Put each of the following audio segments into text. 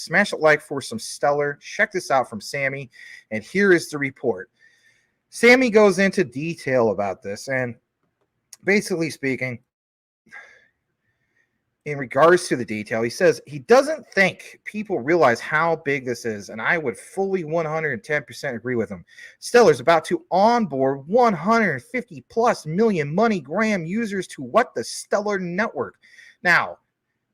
Smash that like for some stellar. Check this out from Sammy. And here is the report. Sammy goes into detail about this. And basically speaking, in regards to the detail, he says he doesn't think people realize how big this is, and I would fully 110% agree with him. Stellar's about to onboard 150 plus million MoneyGram users to what? The Stellar network. Now,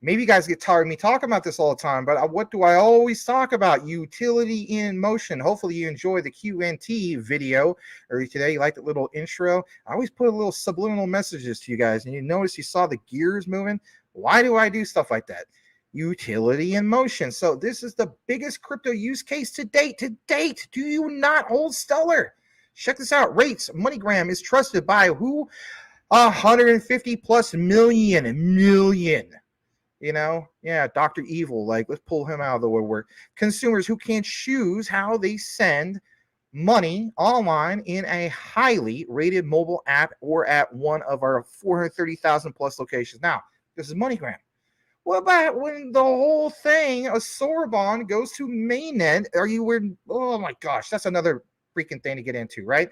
maybe you guys get tired of me talking about this all the time, but what do I always talk about? Utility in motion. Hopefully you enjoy the QNT video earlier today. You like the little intro? I always put a little subliminal messages to you guys, and you notice you saw the gears moving. Why do I do stuff like that? Utility in motion. So this is the biggest crypto use case to date. Do you not hold Stellar? Check this out. Rates. MoneyGram is trusted by who? 150 plus million. You know, yeah, Dr. Evil. Like, let's pull him out of the woodwork. Consumers who can choose how they send money online in a highly rated mobile app or at one of our 430,000 plus locations. Now, this is MoneyGram. What about when the whole thing, a Sorbonne, goes to mainnet? Are you weird? Oh my gosh, that's another freaking thing to get into, right?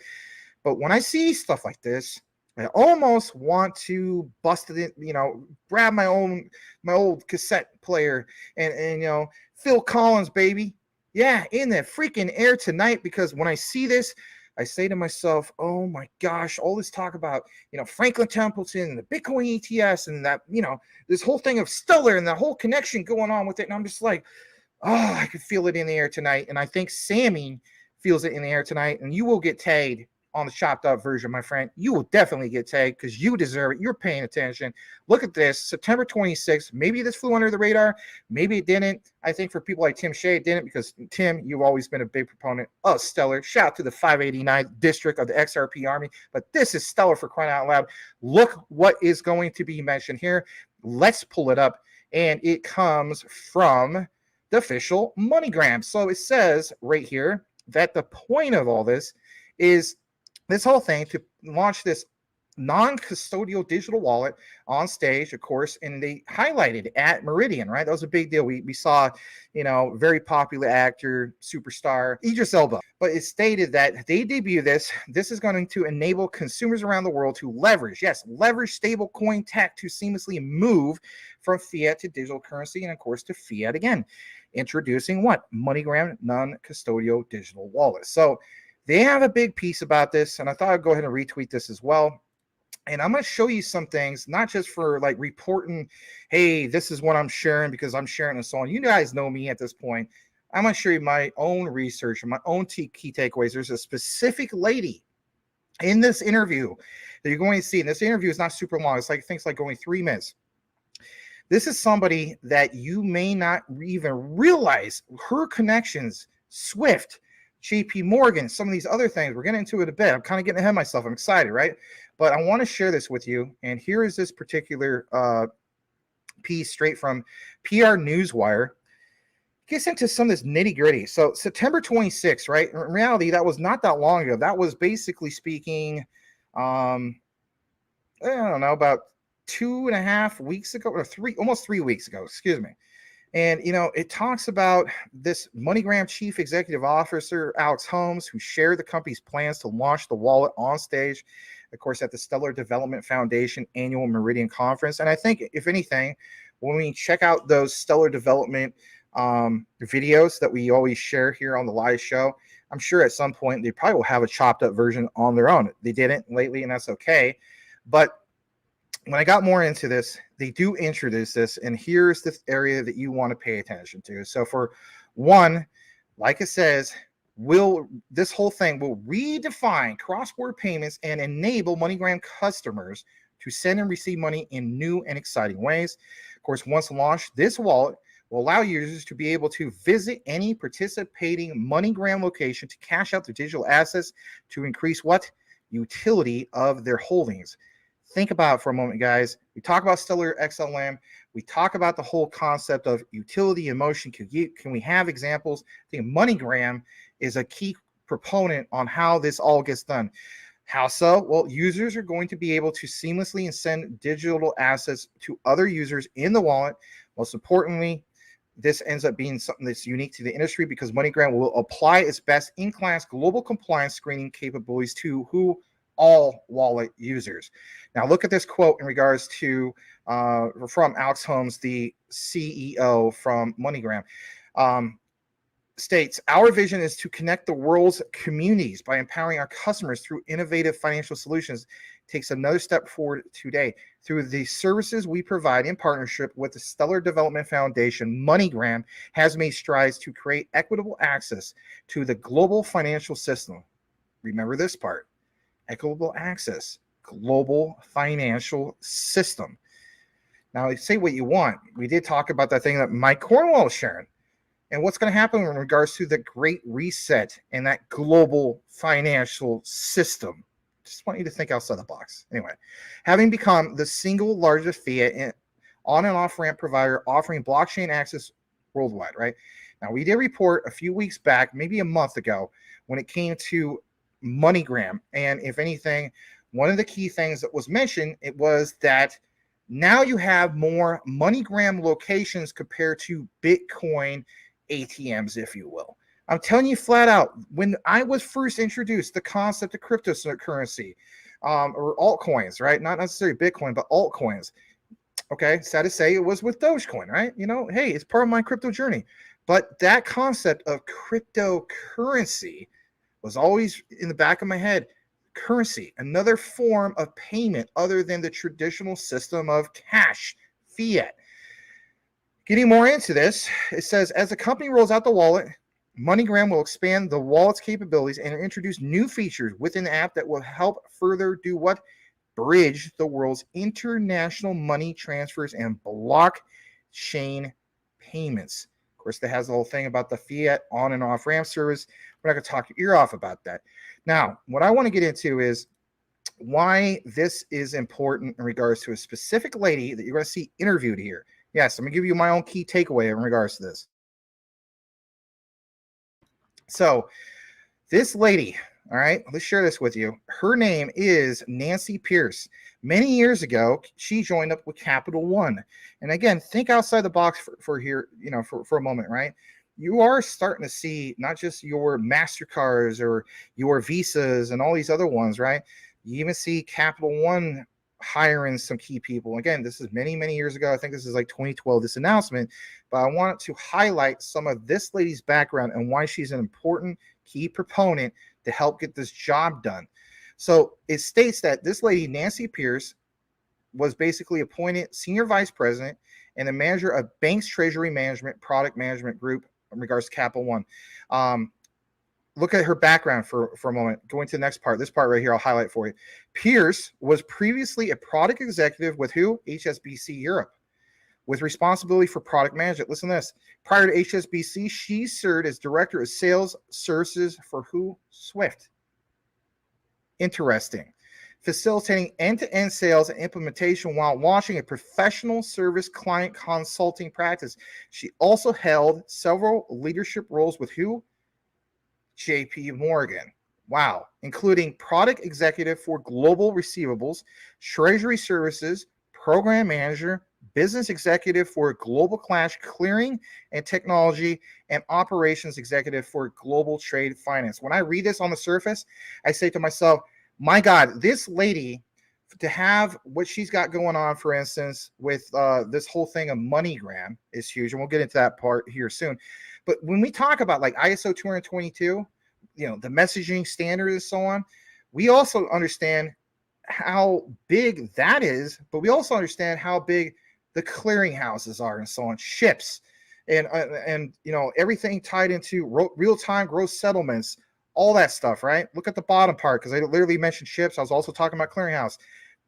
But when I see stuff like this, I almost want to bust it in, you know, grab my old cassette player and you know, Phil Collins, baby. Yeah, in the freaking air tonight, because when I see this, I say to myself, oh my gosh, all this talk about, you know, Franklin Templeton and the Bitcoin ETS and that, you know, this whole thing of Stellar and the whole connection going on with it. And I'm just like, oh, I could feel it in the air tonight. And I think Sammy feels it in the air tonight. And you will get tagged on the chopped up version, my friend. You will definitely get tagged because you deserve it. You're paying attention. Look at this, September 26th. Maybe this flew under the radar. Maybe it didn't. I think for people like Tim Shea, it didn't, because Tim, you've always been a big proponent of Stellar. Shout out to the 589th district of the XRP Army. But this is Stellar, for crying out loud. Look what is going to be mentioned here. Let's pull it up. And it comes from the official MoneyGram. So it says right here that the point of all this is this whole thing to launch this non-custodial digital wallet on stage, of course, and they highlighted at Meridian, right? That was a big deal. We saw, you know, very popular actor, superstar, Idris Elba. But it stated that they debut this. This is going to enable consumers around the world to leverage stablecoin tech to seamlessly move from fiat to digital currency and, of course, to fiat again. Introducing what? MoneyGram non-custodial digital wallet. So they have a big piece about this, and I thought I'd go ahead and retweet this as well. And I'm going to show you some things, not just for like reporting, hey, this is what I'm sharing because I'm sharing and so on. You guys know me at this point. I'm going to show you my own research and my own key takeaways. There's a specific lady in this interview that you're going to see. And this interview is not super long. It's like things like going 3 minutes. This is somebody that you may not even realize her connections, Swift, JP Morgan, some of these other things. We're getting into it a bit. I'm kind of getting ahead of myself. I'm excited, right? But I want to share this with you. And here is this particular piece straight from PR Newswire. Gets into some of this nitty gritty. So September 26th, right? In reality, that was not that long ago. That was basically speaking, I don't know, about 2.5 weeks ago, or almost 3 weeks ago, excuse me. And, you know, it talks about this MoneyGram Chief Executive Officer, Alex Holmes, who shared the company's plans to launch the wallet on stage, of course, at the Stellar Development Foundation annual Meridian Conference. And I think, if anything, when we check out those Stellar Development videos that we always share here on the live show, I'm sure at some point they probably will have a chopped up version on their own. They didn't lately, and that's okay. But when I got more into this, they do introduce this, and here's the area that you want to pay attention to. So for one, like it says, this whole thing will redefine cross-border payments and enable MoneyGram customers to send and receive money in new and exciting ways. Of course, once launched, this wallet will allow users to be able to visit any participating MoneyGram location to cash out their digital assets to increase what? Utility of their holdings. Think about it for a moment, guys. We talk about Stellar XLM. We talk about the whole concept of utility in motion. Can we have examples? I think MoneyGram is a key proponent on how this all gets done. How so? Well, users are going to be able to seamlessly send digital assets to other users in the wallet. Most importantly, this ends up being something that's unique to the industry because MoneyGram will apply its best-in-class global compliance screening capabilities to all wallet users. Now, look at this quote in regards to from Alex Holmes, the CEO from MoneyGram. States, our vision is to connect the world's communities by empowering our customers through innovative financial solutions. Takes another step forward today. Through the services we provide in partnership with the Stellar Development Foundation, MoneyGram has made strides to create equitable access to the global financial system. Remember this part, equitable access, global financial system. Now, say what you want. We did talk about that thing that Mike Cornwell is sharing. And what's going to happen in regards to the Great Reset and that global financial system? Just want you to think outside the box. Anyway, having become the single largest fiat on and off ramp provider offering blockchain access worldwide, right? Now, we did report a few weeks back, maybe a month ago, when it came to MoneyGram. And if anything, one of the key things that was mentioned, it was that now you have more MoneyGram locations compared to Bitcoin ATMs, if you will. I'm telling you flat out, when I was first introduced the concept of cryptocurrency or altcoins, right? Not necessarily Bitcoin, but altcoins. Okay, sad to say it was with Dogecoin, right? You know, hey, it's part of my crypto journey. But that concept of cryptocurrency was always in the back of my head. Currency, another form of payment other than the traditional system of cash, fiat. Getting more into this, it says, as the company rolls out the wallet, MoneyGram will expand the wallet's capabilities and introduce new features within the app that will help further do what? Bridge the world's international money transfers and blockchain payments. Of course, that has the whole thing about the fiat on and off ramp service. We're not going to talk your ear off about that. Now, what I want to get into is why this is important in regards to a specific lady that you're going to see interviewed here. Yes, I'm going to give you my own key takeaway in regards to this. So this lady, all right, let's share this with you. Her name is Nancy Pierce. Many years ago, she joined up with Capital One. And again, think outside the box for here, you know, for a moment, right? You are starting to see not just your MasterCards or your Visas and all these other ones, right? You even see Capital One hiring some key people. Again, this is many, many years ago. I think this is like 2012, this announcement, but I wanted to highlight some of this lady's background and why she's an important key proponent to help get this job done. So it states that this lady, Nancy Pierce, was basically appointed senior vice president and the manager of Bank's Treasury Management Product Management Group in regards to Capital One. Look at her background for a moment. Going to the next part. This part right here, I'll highlight for you. Pierce was previously a product executive with who? HSBC Europe, with responsibility for product management. Listen to this. Prior to HSBC, she served as director of sales services for who? Swift. Interesting. Facilitating end-to-end sales and implementation while launching a professional service client consulting practice. She also held several leadership roles with who? JP Morgan. Wow. Including product executive for global receivables, treasury services, program manager, business executive for global cash clearing and technology, and operations executive for global trade finance. When I read this on the surface, I say to myself, my God, this lady, to have what she's got going on, for instance, with this whole thing of MoneyGram is huge. And we'll get into that part here soon. But when we talk about like ISO 222, you know, the messaging standard and so on, we also understand how big that is, but we also understand how big the clearinghouses are and so on, ships and you know, everything tied into real-time gross settlements, all that stuff, right? Look at the bottom part, because I literally mentioned ships. I was also talking about clearinghouse.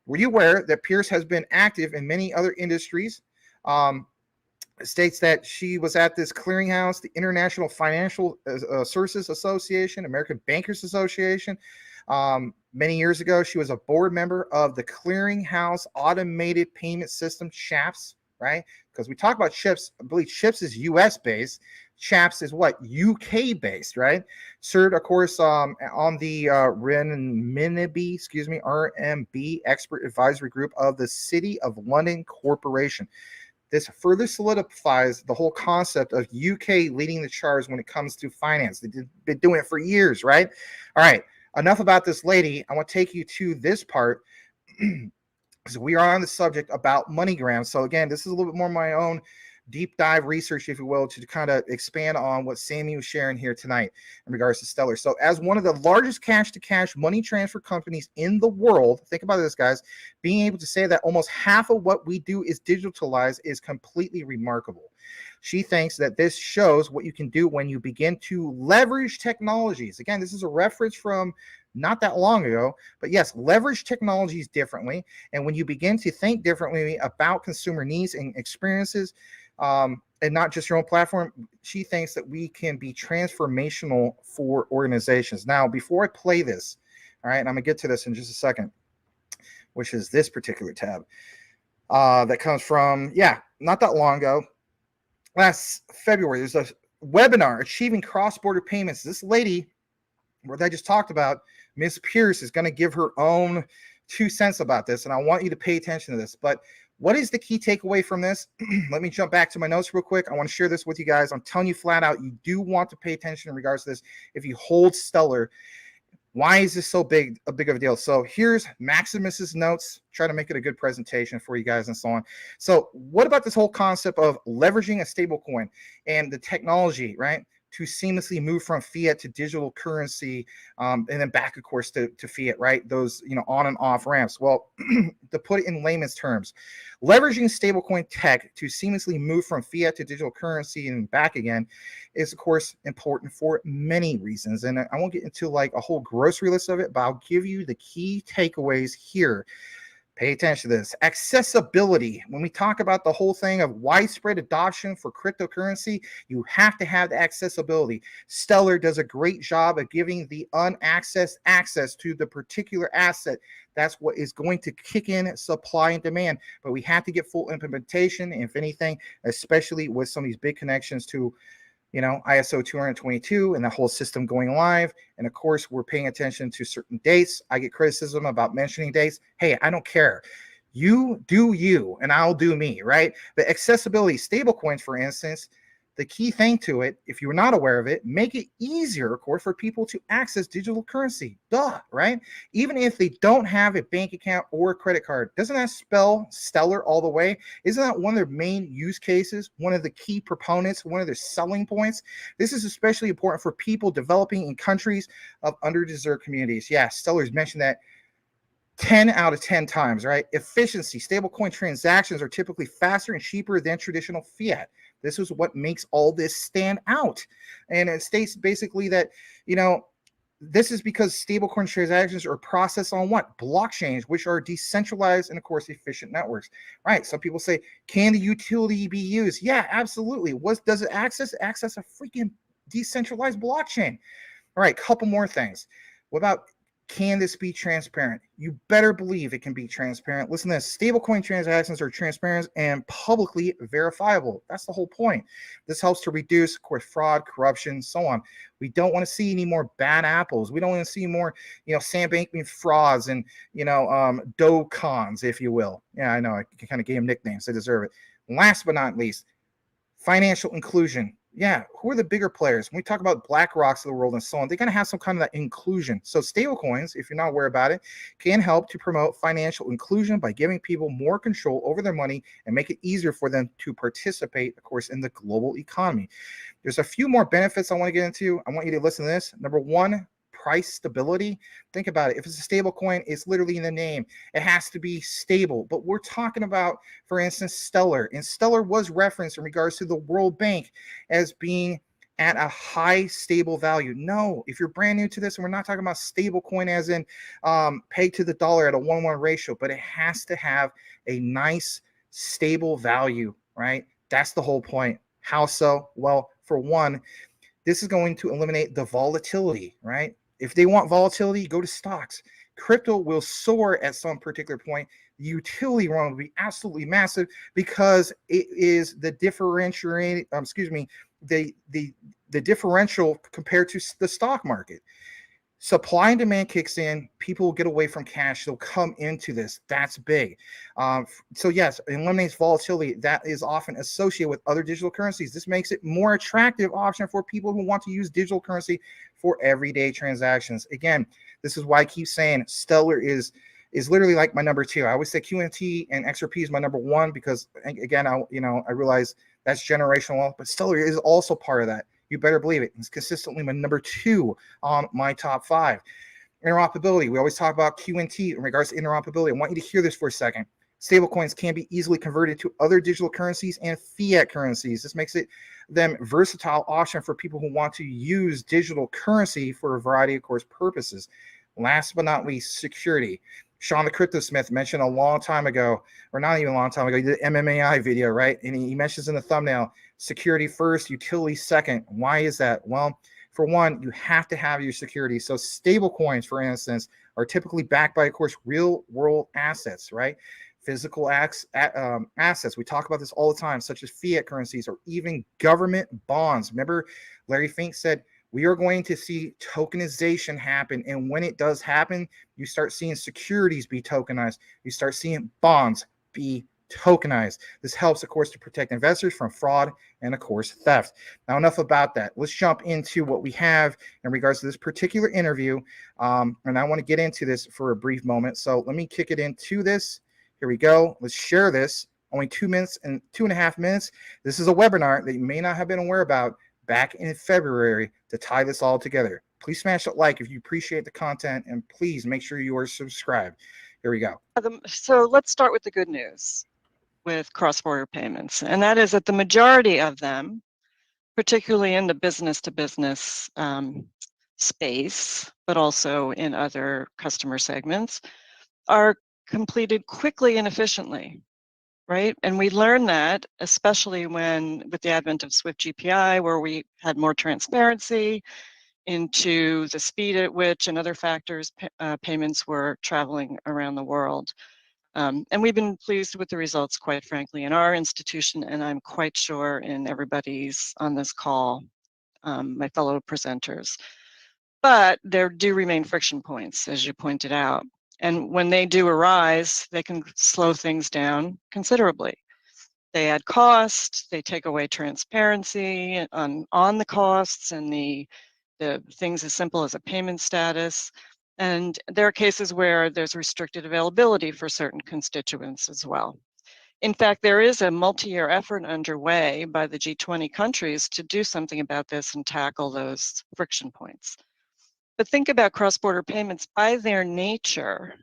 Were you aware that Pierce has been active in many other industries? It states that she was at this clearinghouse, the International Financial Services Association, American Bankers Association. Many years ago, she was a board member of the Clearinghouse Automated Payment System, CHAPS, right? Because we talk about CHIPS. I believe CHIPS is US based. CHAPS is what? UK based, right? Served, of course, on the RMB Expert Advisory Group of the City of London Corporation. This further solidifies the whole concept of UK leading the charge when it comes to finance. They've been doing it for years, right? All right, enough about this lady. I want to take you to this part. So we are on the subject about MoneyGram. So again, this is a little bit more my own deep dive research, if you will, to kind of expand on what Sammy was sharing here tonight in regards to Stellar. So as one of the largest cash-to-cash money transfer companies in the world, think about this, guys, being able to say that almost half of what we do is digitalized is completely remarkable. She thinks that this shows what you can do when you begin to leverage technologies. Again, this is a reference from not that long ago, but yes, leverage technologies differently. And when you begin to think differently about consumer needs and experiences, and not just your own platform, she thinks that we can be transformational for organizations. Now, before I play this, all right, and I'm gonna get to this in just a second, which is this particular tab that comes from, not that long ago, last February. There's a webinar, Achieving Cross-Border Payments. This lady, what I just talked about, Miss Pierce, is going to give her own 2 cents about this, and I want you to pay attention to this. But what is the key takeaway from this? Let me jump back to my notes real quick. I want to share this with you guys. I'm telling you flat out, you do want to pay attention in regards to this. If you hold Stellar, why is this so big of a deal? So here's Maximus's notes. Try to make it a good presentation for you guys and so on. So what about this whole concept of leveraging a stablecoin and the technology, right, to seamlessly move from fiat to digital currency, and then back, of course, to fiat, right? Those, on and off ramps. Well, to put it in layman's terms, leveraging stablecoin tech to seamlessly move from fiat to digital currency and back again is, of course, important for many reasons. And I won't get into like a whole grocery list of it, but I'll give you the key takeaways here. Pay attention to this. Accessibility. When we talk about the whole thing of widespread adoption for cryptocurrency, you have to have the accessibility. Stellar does a great job of giving the unaccessed access to the particular asset. That's what is going to kick in supply and demand. But we have to get full implementation, if anything, especially with some of these big connections to ISO 222 and the whole system going live. And of course, we're paying attention to certain dates. I get criticism about mentioning dates. Hey, I don't care. You do you, and I'll do me, right? The accessibility, stablecoins, for instance, the key thing to it, if you're not aware of it, make it easier, of course, for people to access digital currency. Duh, right? Even if they don't have a bank account or a credit card. Doesn't that spell Stellar all the way? Isn't that one of their main use cases, one of the key proponents, one of their selling points? This is especially important for people developing in countries of underdeserved communities. Yeah, Stellar's mentioned that 10 out of 10 times, right? Efficiency. Stablecoin transactions are typically faster and cheaper than traditional fiat. This is what makes all this stand out. And it states basically that, this is because stablecoin transactions are processed on what? Blockchains, which are decentralized and, of course, efficient networks. Right. Some people say, can the utility be used? Yeah, absolutely. What does it access? Access a freaking decentralized blockchain. All right, couple more things. What about, can this be transparent? You better believe it can be transparent. Listen to this. Stablecoin transactions are transparent and publicly verifiable. That's the whole point. This helps to reduce, of course, fraud, corruption, so on. We don't want to see any more bad apples. We don't want to see more, sandbanking frauds and, dough cons, if you will. Yeah, I know. I kind of gave them nicknames. They deserve it. Last but not least, financial inclusion. Yeah, who are the bigger players? When we talk about BlackRocks of the world and so on, they got to have some kind of that inclusion. So stablecoins, if you're not aware about it, can help to promote financial inclusion by giving people more control over their money and make it easier for them to participate, of course, in the global economy. There's a few more benefits I want to get into. I want you to listen to this. Number one, price stability. Think about it. If it's a stable coin, it's literally in the name. It has to be stable. But we're talking about, for instance, Stellar. And Stellar was referenced in regards to the World Bank as being at a high stable value. No, if you're brand new to this, and we're not talking about stable coin as in pegged to the dollar at a 1-1 ratio, but it has to have a nice stable value, right? That's the whole point. How so? Well, for one, this is going to eliminate the volatility, right? If they want volatility, go to stocks. Crypto will soar at some particular point. The utility run will be absolutely massive because it is the the differential compared to the stock market. supply and demand kicks in, people will get away from cash, they'll come into this. That's big. So yes, it eliminates volatility that is often associated with other digital currencies. This makes it more attractive option for people who want to use digital currency for everyday transactions. Again, this is why I keep saying Stellar is literally like my number 2. I always say QNT and XRP is my number 1 because again, I realize that's generational wealth, but Stellar is also part of that. You better believe it. It's consistently my number 2 on my top 5. Interoperability. We always talk about QNT in regards to interoperability. I want you to hear this for a second. Stablecoins can be easily converted to other digital currencies and fiat currencies. This makes it them versatile option for people who want to use digital currency for a variety of course purposes. Last but not least, security. Sean the Crypto Smith mentioned a long time ago, or not even a long time ago, he did an MMAI video, right? And he mentions in the thumbnail, security first, utility second. Why is that? Well, for one, you have to have your security. So stable coins, for instance, are typically backed by, of course, real world assets, right? Physical assets. We talk about this all the time, such as fiat currencies or even government bonds. Remember, Larry Fink said, we are going to see tokenization happen. And when it does happen, you start seeing securities be tokenized. You start seeing bonds be tokenized. This helps, of course, to protect investors from fraud and, of course, theft. Now, enough about that. Let's jump into what we have in regards to this particular interview. And I want to get into this for a brief moment. So let me kick it into this. Here we go. Let's share this. Only 2 minutes and 2.5 minutes. This is a webinar that you may not have been aware about back in February to tie this all together. Please smash that like if you appreciate the content, and please make sure you are subscribed. Here we go. So let's start with the good news with cross-border payments, and that is that the majority of them, particularly in the business-to-business space, but also in other customer segments, are completed quickly and efficiently. Right. And we learned that, especially with the advent of Swift GPI, where we had more transparency into the speed at which and other factors payments were traveling around the world. And we've been pleased with the results, quite frankly, in our institution, and I'm quite sure in everybody's on this call, my fellow presenters. But there do remain friction points, as you pointed out. And when they do arise, they can slow things down considerably. They add cost, they take away transparency on the costs and the things as simple as a payment status. And there are cases where there's restricted availability for certain constituents as well. In fact, there is a multi-year effort underway by the G20 countries to do something about this and tackle those friction points. But think about cross-border payments. By their nature,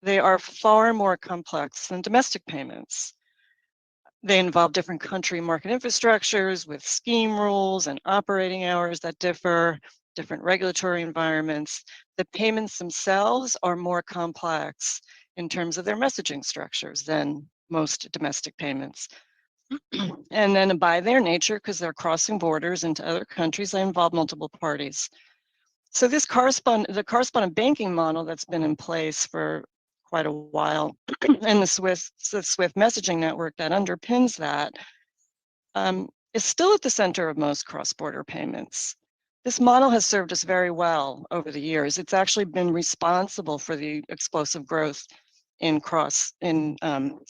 they are far more complex than domestic payments. They involve different country market infrastructures with scheme rules and operating hours that differ, different regulatory environments. The payments themselves are more complex in terms of their messaging structures than most domestic payments. And then by their nature, because they're crossing borders into other countries, they involve multiple parties. So the correspondent banking model that's been in place for quite a while, and the Swift messaging network that underpins that is still at the center of most cross-border payments. This model has served us very well over the years. It's actually been responsible for the explosive growth in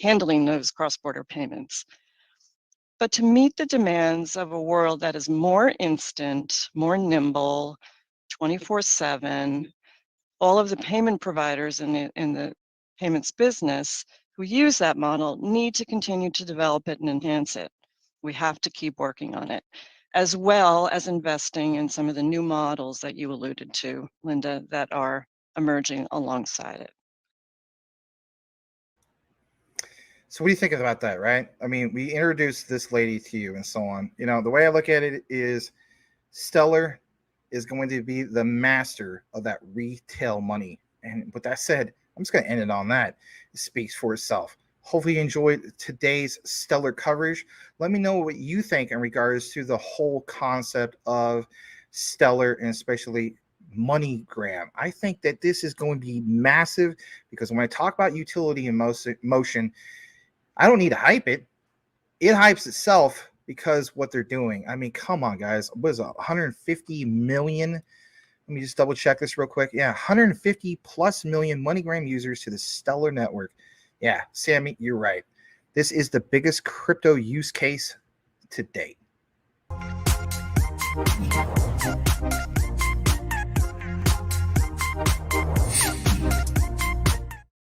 handling those cross-border payments. But to meet the demands of a world that is more instant, more nimble, 24/7, all of the payment providers in the payments business who use that model need to continue to develop it and enhance it. We have to keep working on it, as well as investing in some of the new models that you alluded to, Linda, that are emerging alongside it. So what do you think about that, right? I mean, we introduced this lady to you and so on. You know, the way I look at it is Stellar is going to be the master of that retail money. And with that said, I'm just going to end it on that. It speaks for itself. Hopefully you enjoyed today's Stellar coverage. Let me know what you think in regards to the whole concept of Stellar and especially Moneygram. I think that this is going to be massive because when I talk about utility and motion, I don't need to hype it. It hypes itself because what they're doing. I mean, come on, guys. What is it, 150 million Let me just double check this real quick. Yeah, 150 plus million MoneyGram users to the Stellar network. Yeah, Sammy, you're right. This is the biggest crypto use case to date.